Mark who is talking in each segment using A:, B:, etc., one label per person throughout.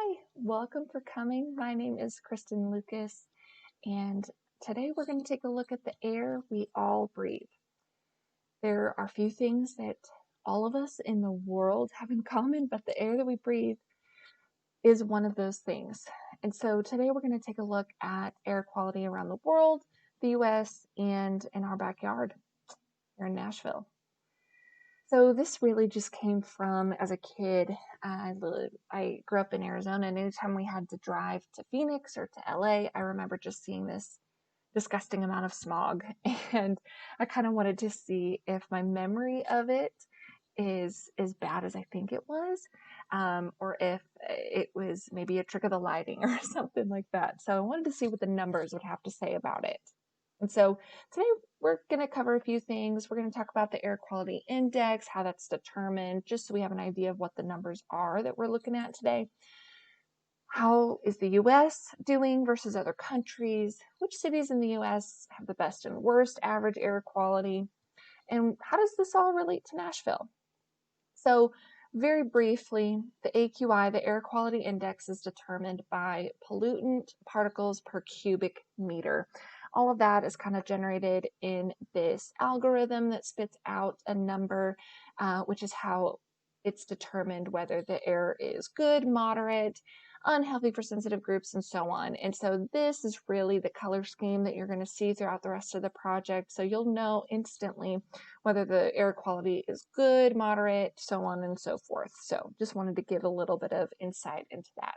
A: Hi, welcome for coming. My name is Kristen Lucas, and today we're going to take a look at the air we all breathe. There are a few things that all of us in the world have in common, but the air that we breathe is one of those things. And so today we're going to take a look at air quality around the world, the US, and in our backyard here in Nashville. So this really just came from as a kid. I grew up in Arizona, and anytime we had to drive to Phoenix or to LA, I remember just seeing this disgusting amount of smog. And I kind of wanted to see if my memory of it is as bad as I think it was, or if it was maybe a trick of the lighting or something like that. So I wanted to see what the numbers would have to say about it. And so today we're going to cover a few things. We're going to talk about the air quality index, how that's determined, just so we have an idea of what the numbers are that we're looking at today. How is the US doing versus other countries? Which cities in the US have the best and worst average air quality? And how does this all relate to Nashville? So very briefly, the AQI, the air quality index, is determined by pollutant particles per cubic meter. All of that is kind of generated in this algorithm that spits out a number, which is how it's determined whether the air is good, moderate, unhealthy for sensitive groups, and so on. And so this is really the color scheme that you're going to see throughout the rest of the project. So you'll know instantly whether the air quality is good, moderate, so on and so forth. So just wanted to give a little bit of insight into that.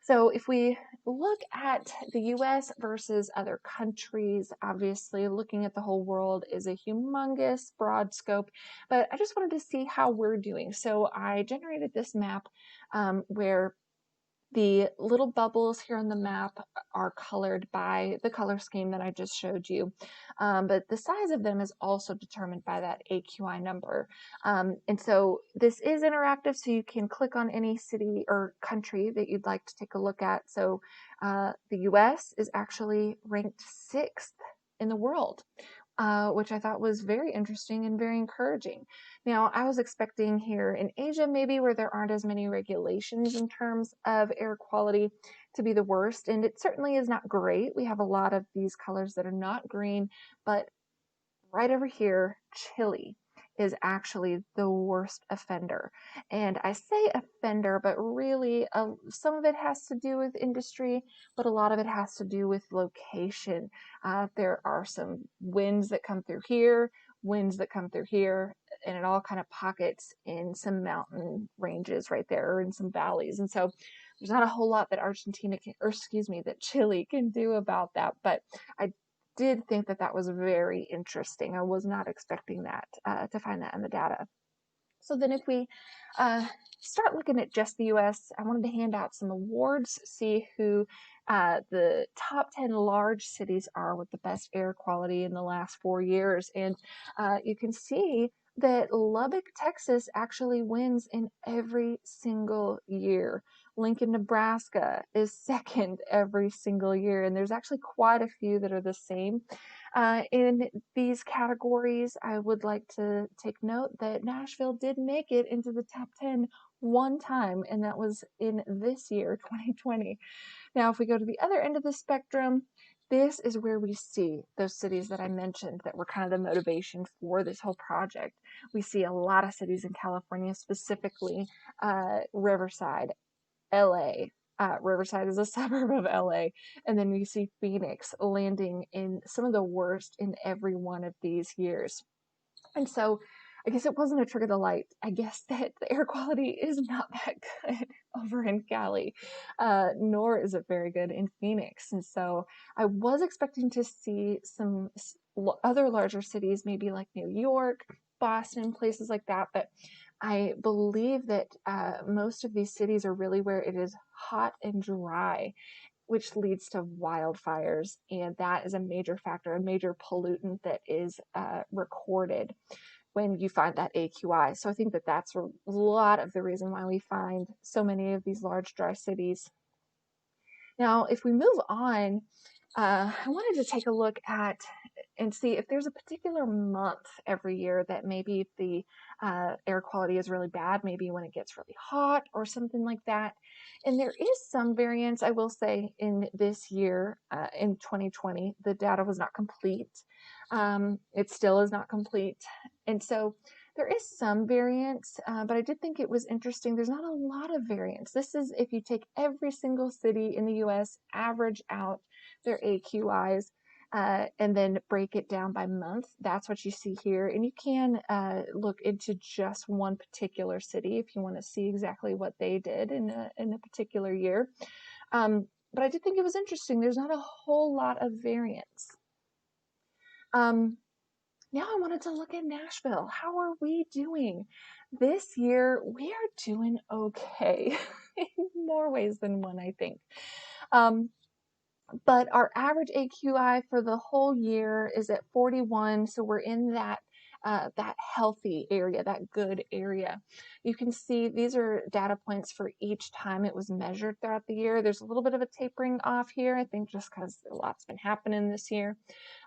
A: So if we look at the US versus other countries, obviously looking at the whole world is a humongous broad scope, but I just wanted to see how we're doing. So I generated this map where the little bubbles here on the map are colored by the color scheme that I just showed you, but the size of them is also determined by that AQI number. And so this is interactive, so you can click on any city or country that you'd like to take a look at. So the US is actually ranked 6th in the world, which I thought was very interesting and very encouraging. Now, I was expecting here in Asia, maybe where there aren't as many regulations in terms of air quality, to be the worst, and it certainly is not great. We have a lot of these colors that are not green, but right over here, Chile is actually the worst offender. And I say offender, but really some of it has to do with industry, but a lot of it has to do with location. There are some winds that come through here, winds that come through here, and it all kind of pockets in some mountain ranges right there, or in some valleys. And so there's not a whole lot that that Chile can do about that. But I did think that that was very interesting. I was not expecting that to find that in the data. So then if we start looking at just the US, I wanted to hand out some awards, see who the top 10 large cities are with the best air quality in the last 4 years. And you can see that Lubbock, Texas actually wins in every single year. Lincoln, Nebraska is second every single year, and there's actually quite a few that are the same. In these categories, I would like to take note that Nashville did make it into the top 10 one time, and that was in this year, 2020. Now, if we go to the other end of the spectrum, this is where we see those cities that I mentioned that were kind of the motivation for this whole project. We see a lot of cities in California, specifically Riverside, LA. Riverside is a suburb of LA. And then we see Phoenix landing in some of the worst in every one of these years. And so I guess it wasn't a trick of the light. I guess that the air quality is not that good over in Cali, nor is it very good in Phoenix. And so I was expecting to see some other larger cities, maybe like New York, Boston, places like that. But I believe that most of these cities are really where it is hot and dry, which leads to wildfires. And that is a major factor, a major pollutant that is recorded when you find that AQI. So I think that that's a lot of the reason why we find so many of these large dry cities. Now, if we move on, I wanted to take a look at and see if there's a particular month every year that maybe the air quality is really bad, maybe when it gets really hot or something like that. And there is some variance, I will say, in this year, in 2020. The data was not complete. It still is not complete. And so there is some variance, but I did think it was interesting. There's not a lot of variance. This is if you take every single city in the US, average out their AQIs, and then break it down by month. That's what you see here. And you can look into just one particular city if you want to see exactly what they did in a particular year. But I did think it was interesting. There's not a whole lot of variance. Now I wanted to look at Nashville. How are we doing? This year, we are doing okay in more ways than one, I think. But our average AQI for the whole year is at 41, so we're in that healthy area, that good area. You can see these are data points for each time it was measured throughout the year. There's a little bit of a tapering off here, I think just because a lot's been happening this year.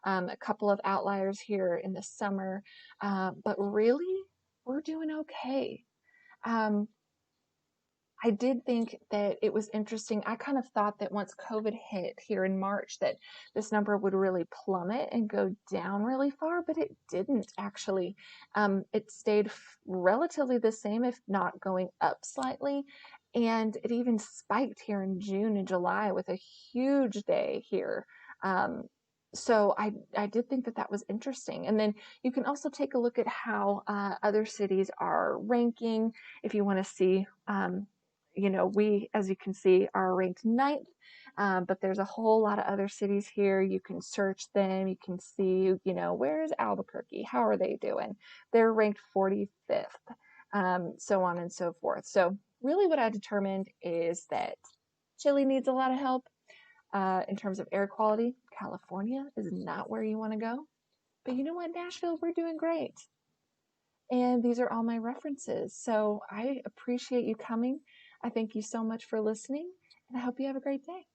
A: A couple of outliers here in the summer, but really, we're doing okay. I did think that it was interesting. I kind of thought that once COVID hit here in March that this number would really plummet and go down really far, but it didn't actually. It stayed relatively the same, if not going up slightly. And it even spiked here in June and July with a huge day here. So I did think that that was interesting. And then you can also take a look at how other cities are ranking if you want to see. We, as you can see, are ranked 9th, but there's a whole lot of other cities here. You can search them. You can see, where's Albuquerque? How are they doing? They're ranked 45th, so on and so forth. So really what I determined is that Chile needs a lot of help in terms of air quality. California is not where you want to go. But you know what, Nashville, we're doing great. And these are all my references. So I appreciate you coming. I thank you so much for listening, and I hope you have a great day.